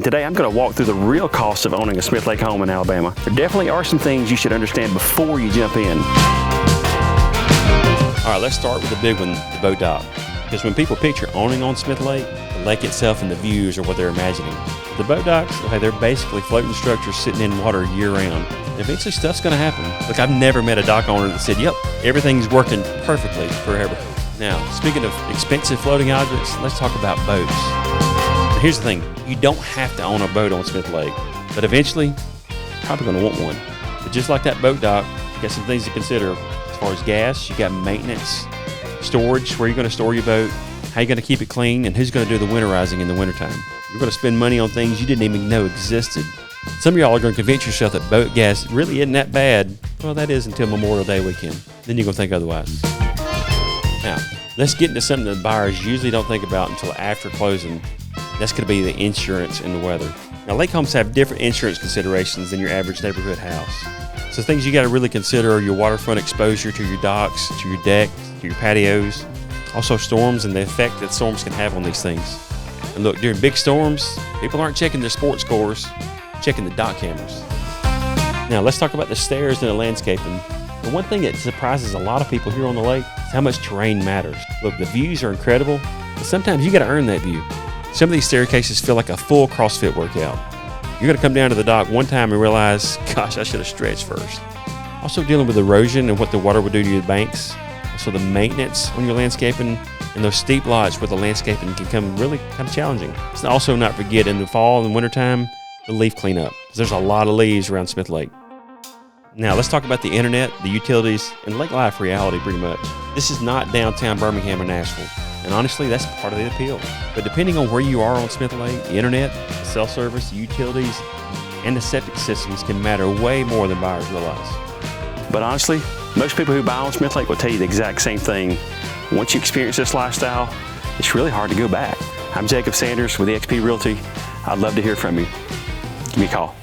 Today I'm going to walk through the real cost of owning a Smith Lake home in Alabama. There definitely are some things you should understand before you jump in. All right, let's start with the big one, the boat dock. Because when people picture owning on Smith Lake, the lake itself and the views are what they're imagining. The boat docks, okay, they're basically floating structures sitting in water year round. Eventually stuff's gonna happen. Look, I've never met a dock owner that said, yep, everything's working perfectly forever. Now, speaking of expensive floating objects, let's talk about boats. Now, here's the thing, you don't have to own a boat on Smith Lake, but eventually, you're probably gonna want one. But just like that boat dock, you got some things to consider. As far as gas, you got maintenance, storage, where you're gonna store your boat, how you're gonna keep it clean, and who's gonna do the winterizing in the wintertime. You're gonna spend money on things you didn't even know existed. Some of y'all are gonna convince yourself that boat gas really isn't that bad. Well, that is until Memorial Day weekend. Then you're gonna think otherwise. Now, let's get into something that buyers usually don't think about until after closing. That's gonna be the insurance and the weather. Now, lake homes have different insurance considerations than your average neighborhood house. So things you gotta really consider are your waterfront exposure to your docks, to your decks, to your patios, also storms and the effect that storms can have on these things. And look, during big storms, people aren't checking their sports scores, checking the dock cameras. Now, let's talk about the stairs and the landscaping. The one thing that surprises a lot of people here on the lake is how much terrain matters. Look, the views are incredible, but sometimes you gotta earn that view. Some of these staircases feel like a full CrossFit workout. You're gonna come down to the dock one time and realize, gosh, I should have stretched first. Also dealing with erosion and what the water would do to your banks. Also the maintenance on your landscaping and those steep lots where the landscaping can come really kind of challenging. Let's also not forget in the fall and wintertime, the leaf cleanup. There's a lot of leaves around Smith Lake. Now let's talk about the internet, the utilities, and lake life reality pretty much. This is not downtown Birmingham or Nashville. And honestly, that's part of the appeal. But depending on where you are on Smith Lake, the internet, the cell service, the utilities, and the septic systems can matter way more than buyers realize. But honestly, most people who buy on Smith Lake will tell you the exact same thing. Once you experience this lifestyle, it's really hard to go back. I'm Jacob Sanders with eXp Realty. I'd love to hear from you. Give me a call.